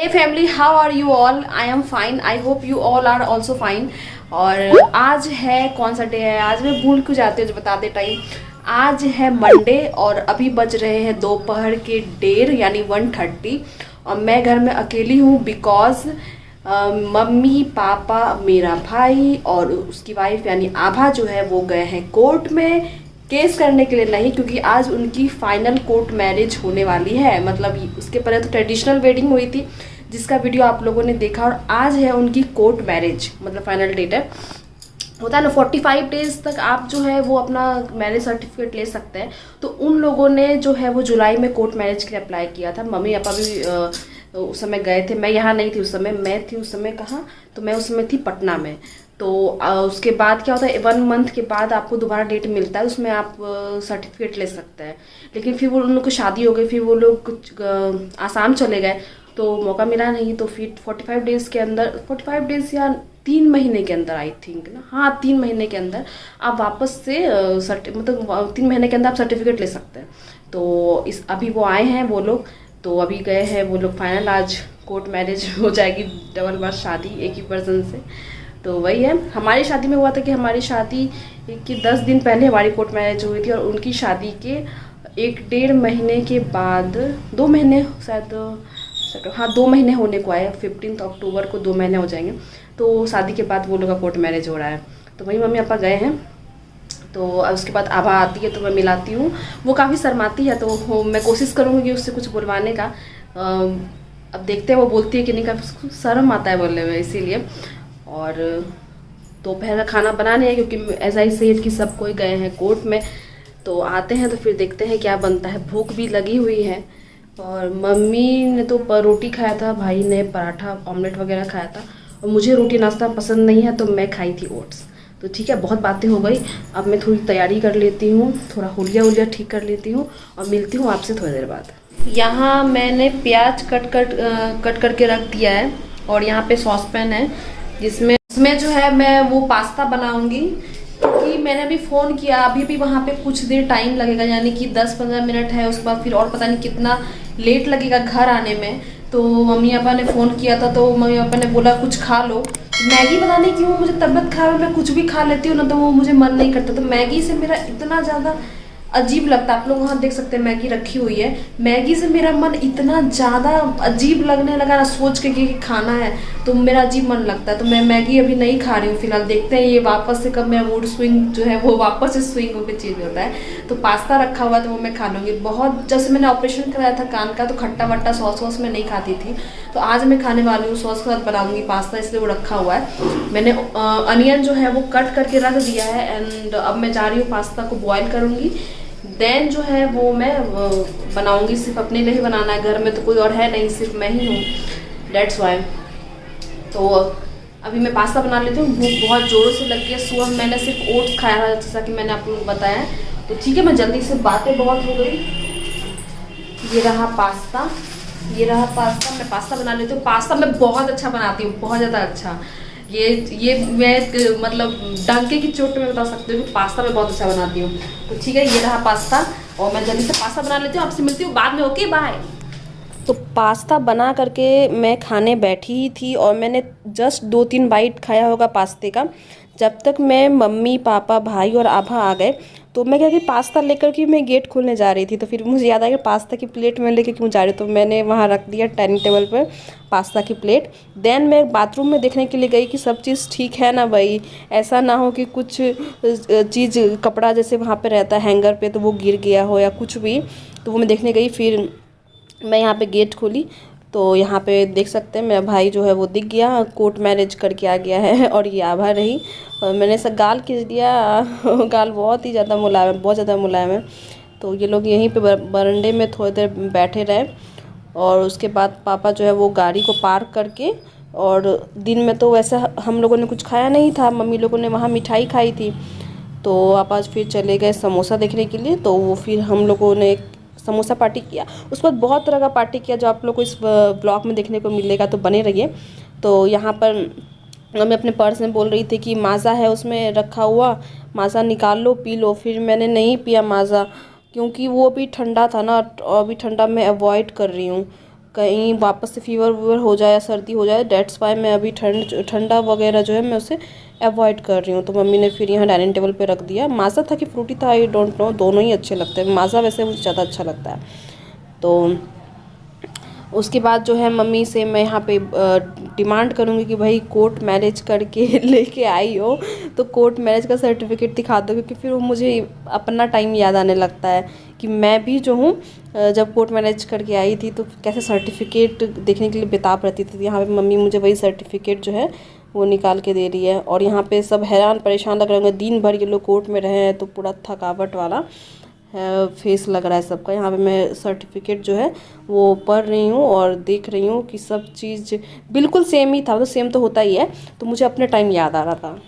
Hey family, how are you all? I am fine. I hope you all are also fine. और आज है कौन सा day है? आज मैं भूल क्यों जाती हूँ जो बता दे टाइम। आज है मंडे और अभी बज रहे हैं दोपहर के 1:30 यानी 1:30 और मैं घर में अकेली हूँ बिकॉज मम्मी पापा मेरा भाई और उसकी वाइफ यानी आभा जो है वो गए हैं कोर्ट में केस करने के लिए। नहीं, क्योंकि आज उनकी फाइनल कोर्ट मैरिज होने वाली है। मतलब उसके पहले तो ट्रेडिशनल वेडिंग हुई थी जिसका वीडियो आप लोगों ने देखा, और आज है उनकी कोर्ट मैरिज, मतलब फाइनल डेट है। होता है ना 45 डेज तक आप जो है वो अपना मैरिज सर्टिफिकेट ले सकते हैं। तो उन लोगों ने जो है वो जुलाई में कोर्ट मैरिज के लिए अप्लाई किया था। मम्मी पापा भी उस समय गए थे। मैं यहाँ नहीं थी उस समय, मैं थी उस समय कहाँ, तो मैं उस समय थी पटना में। तो उसके बाद क्या होता है 1 मंथ के बाद आपको दोबारा डेट मिलता है, उसमें आप सर्टिफिकेट ले सकते हैं। लेकिन फिर वो उन लोग को शादी हो गई, फिर वो लोग कुछ आसाम चले गए तो मौका मिला नहीं। तो फिर 45 डेज के अंदर, 45 डेज या 3 महीने के अंदर आई थिंक ना, हाँ 3 महीने के अंदर आप वापस से मतलब 3 महीने के अंदर आप सर्टिफिकेट ले सकते हैं। तो इस अभी वो आए हैं वो लोग, तो अभी गए हैं वो लोग फाइनल। आज कोर्ट मैरिज हो जाएगी, डबल बार शादी एक ही पर्सन से। तो वही है, हमारी शादी में हुआ था कि हमारी शादी के 10 दिन पहले हमारी कोर्ट मैरिज हुई थी और उनकी शादी के 1-1.5 महीने के बाद, 2 महीने शायद, हाँ 2 महीने होने को आए। 15 अक्टूबर को 2 महीने हो जाएंगे। तो शादी के बाद वो लोग का कोर्ट मैरिज हो रहा है। तो वही मम्मी पापा गए हैं। तो उसके बाद आभा आती है तो मैं मिलाती हूँ। वो काफ़ी शर्माती है तो मैं कोशिश करूँगी कि उससे कुछ बुलवाने का। अब देखते हैं वो बोलती है कि नहीं, काफ़ी शर्म आता है बोलने में, इसीलिए। और दोपहर का खाना बनाने है क्योंकि ऐसा ही सेठ कि सब कोई गए हैं कोर्ट में। तो आते हैं तो फिर देखते हैं क्या बनता है। भूख भी लगी हुई है। और मम्मी ने तो रोटी खाया था, भाई ने पराठा ऑमलेट वगैरह खाया था, और मुझे रोटी नाश्ता पसंद नहीं है तो मैं खाई थी ओट्स। तो ठीक है, बहुत बातें हो गई। अब मैं थोड़ी तैयारी कर लेती हूँ, थोड़ा हुलिया ठीक कर लेती हूँ और मिलती हूँ आपसे थोड़ी देर बाद। यहाँ मैंने प्याज कट करके रख दिया है और यहाँ पे सॉस पैन है जिसमें जो है मैं वो पास्ता बनाऊंगी। क्योंकि मैंने अभी फ़ोन किया, अभी भी वहाँ पे कुछ देर टाइम लगेगा, यानी कि 10-15 मिनट है। उसके बाद फिर और पता नहीं कितना लेट लगेगा घर आने में। तो मम्मी पापा ने फ़ोन किया था तो मम्मी पापा ने बोला कुछ खा लो। मैगी बनाने की वो मुझे तबीयत खराब है, मैं कुछ भी खा लेती हूँ ना तो वो मुझे मन नहीं करता। तो मैगी से मेरा इतना ज़्यादा अजीब लगता है। आप लोग वहाँ देख सकते हैं मैगी रखी हुई है। मैगी से मेरा मन इतना ज़्यादा अजीब लगने लगा ना, सोच के कि खाना है तो मेरा अजीब मन लगता है। तो मैं मैगी अभी नहीं खा रही हूँ फिलहाल। देखते हैं ये वापस से कब मेरा मूड स्विंग जो है वो वापस से स्विंग होकर चेंज होता है। तो पास्ता रखा हुआ है तो वो मैं खा लूँगी। बहुत जैसे मैंने ऑपरेशन कराया था कान का तो खट्टा वट्टा सॉस में नहीं खाती थी, तो आज मैं खाने वाली हूँ सॉस के साथ बनाऊँगी पास्ता, इसलिए वो रखा हुआ है। मैंने अनियन जो है वो कट करके रख दिया है एंड अब मैं जा रही हूँ पास्ता को बॉयल करूँगी। देन जो है वो मैं बनाऊंगी। सिर्फ अपने लिए ही बनाना है, घर में तो कोई और है नहीं, सिर्फ मैं ही हूँ, डेट्स वाई। तो अभी मैं पास्ता बना लेती हूँ। भूख बहुत ज़ोरों से लग गई है। सुबह मैंने सिर्फ ओट्स खाया था जैसा कि मैंने आप लोगों को बताया। तो ठीक है, मैं जल्दी से, बातें बहुत हो गई। ये रहा पास्ता, मैं पास्ता बना लेती हूँ। पास्ता मैं बहुत अच्छा बनाती हूँ, बहुत ज़्यादा अच्छा। ये मैं मतलब डंके की चोट में बता सकती हूँ कि पास्ता मैं बहुत अच्छा बनाती हूँ। तो ठीक है, ये रहा पास्ता और मैं जल्दी से पास्ता बना लेती हूँ। आपसे मिलती हूँ बाद में, ओके बाय। तो पास्ता बना करके मैं खाने बैठी ही थी और मैंने जस्ट 2-3 बाइट खाया होगा पास्ते का, जब तक मैं मम्मी पापा भाई और आभा आ गए। तो मैं क्या कि पास्ता लेकर के मैं गेट खोलने जा रही थी, तो फिर मुझे याद आया कि पास्ता की प्लेट में लेके क्यों जा रही हूँ। तो मैंने वहाँ रख दिया डाइनिंग टेबल पर पास्ता की प्लेट। देन मैं बाथरूम में देखने के लिए गई कि सब चीज़ ठीक है ना भाई, ऐसा ना हो कि कुछ चीज़ कपड़ा जैसे वहाँ पे रहता है हैंगर पे तो वो गिर गया हो या कुछ भी। तो वो मैं देखने गई, फिर मैं यहाँ पे गेट खोली तो यहाँ पे देख सकते हैं मेरा भाई जो है वो दिख गया, कोर्ट मैरिज करके आ गया है। और ये आभा रही, और मैंने ऐसा गाल खींच दिया गाल बहुत ही ज़्यादा मुलायम है, बहुत ज़्यादा मुलायम है। तो ये लोग यहीं पे बरंडे में थोड़ी देर बैठे रहे और उसके बाद पापा जो है वो गाड़ी को पार्क करके, और दिन में तो वैसे हम लोगों ने कुछ खाया नहीं था, मम्मी लोगों ने वहाँ मिठाई खाई थी। तो आप आज फिर चले गए समोसा देखने के लिए। तो वो फिर हम लोगों ने समोसा पार्टी किया। उसके बाद बहुत तरह का पार्टी किया जो आप लोग को इस ब्लॉग में देखने को मिलेगा, तो बने रहिए। तो यहाँ पर मैं अपने पर्स में बोल रही थी कि माज़ा है उसमें रखा हुआ, माज़ा निकाल लो पी लो। फिर मैंने नहीं पिया माज़ा क्योंकि वो भी ठंडा था ना, और अभी ठंडा मैं अवॉइड कर रही हूँ। कहीं वापस से फीवर वीवर हो जाए, सर्दी हो जाए, डेट्स वाई मैं अभी ठंडा वगैरह जो है मैं उसे अवॉइड कर रही हूँ। तो मम्मी ने फिर यहाँ डाइनिंग टेबल पे रख दिया। माज़ा था कि फ्रूटी था, आई डोंट नो, दोनों ही अच्छे लगते हैं। माज़ा वैसे मुझे ज़्यादा अच्छा लगता है। तो उसके बाद जो है मम्मी से मैं यहाँ पे डिमांड करूँगी कि भाई कोर्ट मैरिज करके लेके आई हो तो कोर्ट मैरिज का सर्टिफिकेट दिखा दो, क्योंकि फिर वो मुझे अपना टाइम याद आने लगता है कि मैं भी जो हूँ जब कोर्ट मैरिज करके आई थी तो कैसे सर्टिफिकेट देखने के लिए बेताब रहती थी। यहाँ पे मम्मी मुझे वही सर्टिफिकेट जो है वो निकाल के दे रही है। और यहाँ पे सब हैरान परेशान लग रहे होंगे, दिन भर ये लोग कोर्ट में रहे हैं तो पूरा थकावट वाला फेस लग रहा है सबका। यहाँ पे मैं सर्टिफिकेट जो है वो पढ़ रही हूँ और देख रही हूँ कि सब चीज़ बिल्कुल सेम ही था, तो सेम तो होता ही है। तो मुझे अपने टाइम याद आ रहा था।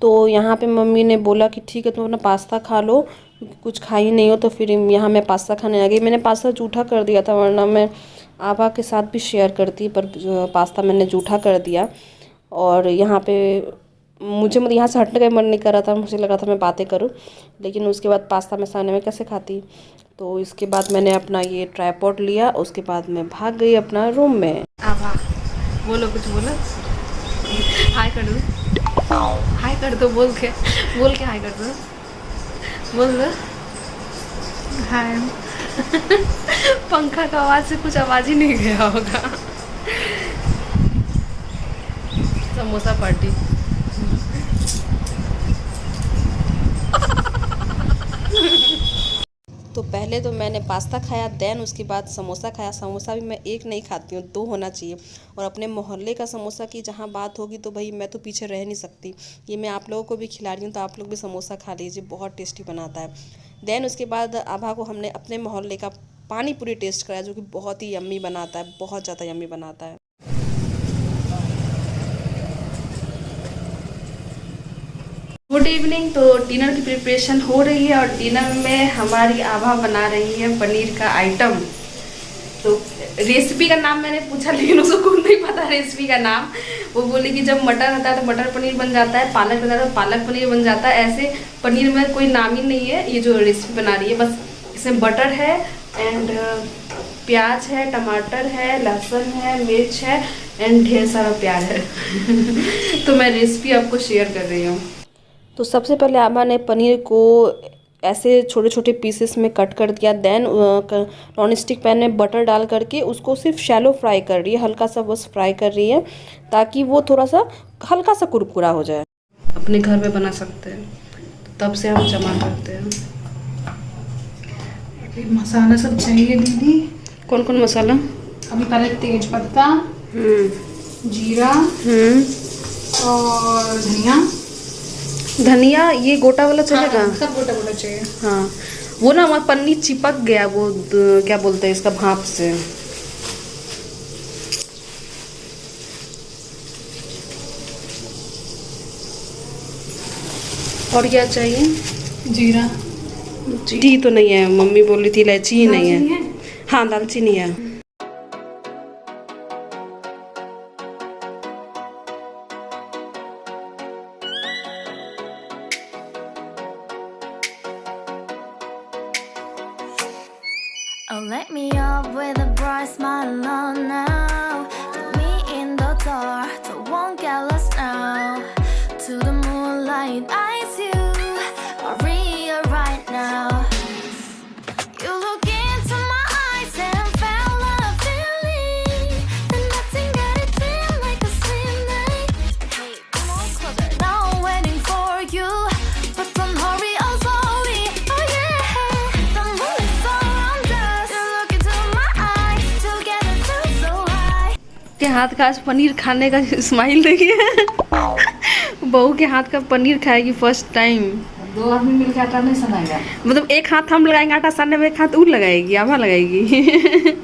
तो यहाँ पे मम्मी ने बोला कि ठीक है तुम अपना पास्ता खा लो, कुछ खा ही नहीं हो। तो फिर यहाँ मैं पास्ता खाने आ गई। मैंने पास्ता जूठा कर दिया था, वरना मैं आभा के साथ भी शेयर करती, पर पास्ता मैंने जूठा कर दिया। और यहाँ पे मुझे मतलब यहाँ से हटने का मन नहीं कर रहा था, मुझे लग रहा था मैं बातें करूँ, लेकिन उसके बाद पास्ता मैं सामने में कैसे खाती। तो इसके बाद मैंने अपना ये ट्राइपॉड लिया, उसके बाद मैं भाग गई अपना रूम में। आभा बोलो, कुछ बोलो, हाय कर दो, हाय कर दो, बोल के हाय कर दो, बोल दो हाय। पंखा का आवाज़ से कुछ आवाज़ ही नहीं गया होगा। समोसा पार्टी। तो पहले तो मैंने पास्ता खाया, देन उसके बाद समोसा खाया। समोसा भी मैं एक नहीं खाती हूँ, 2 होना चाहिए। और अपने मोहल्ले का समोसा की जहाँ बात होगी तो भाई मैं तो पीछे रह नहीं सकती। ये मैं आप लोगों को भी खिला रही हूँ, तो आप लोग भी समोसा खा लीजिए, बहुत टेस्टी बनाता है। देन उसके बाद आभा को हमने अपने मोहल्ले का पानी पूरी टेस्ट कराया, जो कि बहुत ही यम्मी बनाता है, बहुत ज़्यादा यम्मी बनाता है। Good evening. तो डिनर की प्रिपरेशन हो रही है और डिनर में हमारी आभा बना रही है पनीर का आइटम। तो रेसिपी का नाम मैंने पूछा, लेकिन उसको खुद नहीं पता रेसिपी का नाम। वो बोली कि जब मटर आता है तो मटर पनीर बन जाता है, पालक आता है तो पालक पनीर बन जाता है। ऐसे पनीर में कोई नाम ही नहीं है। ये जो रेसिपी बना रही है, बस इसमें बटर है एंड प्याज है, टमाटर है, लहसुन है, मिर्च है एंड ढेर सारा प्याज है। तो मैं रेसिपी आपको शेयर कर रही हूँ। तो सबसे पहले आभा ने पनीर को ऐसे छोटे छोटे पीसेस में कट कर दिया। देन नॉन स्टिक पैन में बटर डाल करके उसको सिर्फ शैलो फ्राई कर रही है, हल्का सा बस फ्राई कर रही है, ताकि वो थोड़ा सा हल्का सा कुरकुरा हो जाए। अपने घर में बना सकते हैं, तब से हम जमा करते हैं। मसाला सब चाहिए दीदी। कौन कौन मसाला? अभी पहले तेज पत्ता, जीरा और धनिया। ये गोटा वाला चलेगा? हाँ, सब गोटा गोटा चाहिए। हाँ, वो ना हमारा पन्नी चिपक गया, वो क्या बोलते हैं इसका, भाप से। और क्या चाहिए? जीरा। जी तो नहीं है, मम्मी बोल रही थी इलायची ही नहीं है। हाँ, दालचीनी है। let me up with a bright smile on now. Put me in the dark, so won't get lost now. To the moonlight, eyes you are real right now. You look into my eyes and felt a feeling that nothing got it feel like a slim night. Hey, come on closer. Now I'm waiting for you, but don't hurry, oh sorry. Oh yeah, the moon is around us. You look into my eyes, together feel so high. के हाथ का आज पनीर खाने का smile देखिए। बहू के हाथ का पनीर खाएगी फर्स्ट टाइम। 2 आदमी मिलकर आटा नहीं सनाएगा। मतलब एक हाथ हम लगाएंगे आटा सानने में, एक हाथ ऊ लगाएगी, आभा लगाएगी।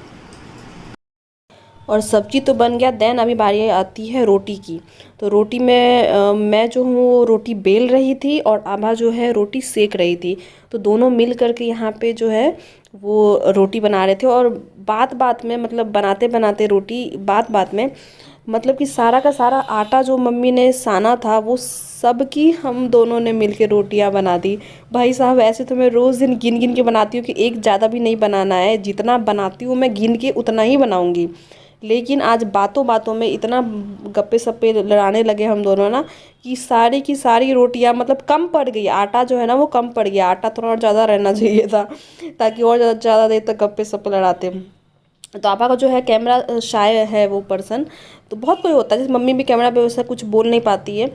और सब्जी तो बन गया। देन अभी बारी आती है रोटी की। तो रोटी में मैं जो हूँ वो रोटी बेल रही थी और आभा जो है रोटी सेक रही थी। तो दोनों मिल करके यहाँ पे जो है वो रोटी बना रहे थे। और बात बात में मतलब बनाते बनाते रोटी बात बात में मतलब कि सारा का सारा आटा जो मम्मी ने साना था वो सब की हम दोनों ने मिलके रोटियां बना दी। भाई साहब ऐसे तो मैं रोज़ दिन गिन गिन के बनाती हूँ कि एक ज़्यादा भी नहीं बनाना है, जितना बनाती हूँ मैं गिन के उतना ही बनाऊँगी। लेकिन आज बातों बातों में इतना गप्पे सप्पे लड़ाने लगे हम दोनों ना कि सारी की सारी रोटियां मतलब कम पड़ गई। आटा जो है ना वो कम पड़ गया। आटा थोड़ा और ज़्यादा रहना चाहिए था ताकि और ज़्यादा देर तक गप्पे सप्पे लड़ाते। तो आपा का जो है कैमरा शाय है वो पर्सन, तो बहुत कोई होता है जैसे मम्मी भी कैमरा पे वैसा कुछ बोल नहीं पाती है,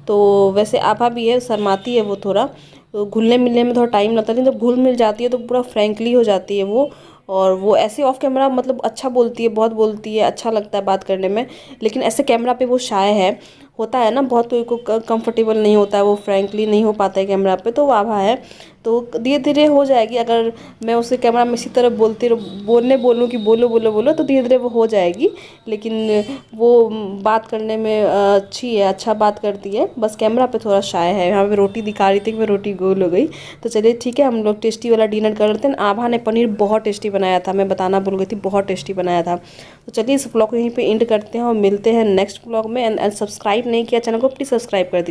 तो वैसे आपा भी है, शर्माती है वो थोड़ा। तो घुलने मिलने में थोड़ा टाइम लगता है, लेकिन जब घुल मिल जाती है तो पूरा फ्रेंकली हो जाती है वो। और वो ऐसे ऑफ कैमरा मतलब अच्छा बोलती है, बहुत बोलती है, अच्छा लगता है बात करने में। लेकिन ऐसे कैमरा पे वो शाय है। होता है ना बहुत कोई को कंफर्टेबल नहीं होता है, वो फ्रेंकली नहीं हो पाता है कैमरा पे, तो वो आभा है। तो धीरे धीरे हो जाएगी। अगर मैं उसे कैमरा में इसी तरह बोलूँ कि बोलो बोलो बोलो तो धीरे धीरे वो हो जाएगी। लेकिन वो बात करने में अच्छी है, अच्छा बात करती है। बस कैमरा पे थोड़ा शाय है। यहाँ पे रोटी दिखा रही थी कि मैं रोटी गोल हो गई। तो चलिए ठीक है, हम लोग टेस्टी वाला डिनर कर लेते हैं। आभा ने पनीर बहुत टेस्टी बनाया था, मैं बताना भूल गई थी, बहुत टेस्टी बनाया था। तो चलिए इस ब्लॉग को यहीं पे एंड करते हैं और मिलते हैं नेक्स्ट ब्लॉग में। एंड सब्सक्राइब नहीं किया चैनल को प्लीज़ सब्सक्राइब कर दीजिए।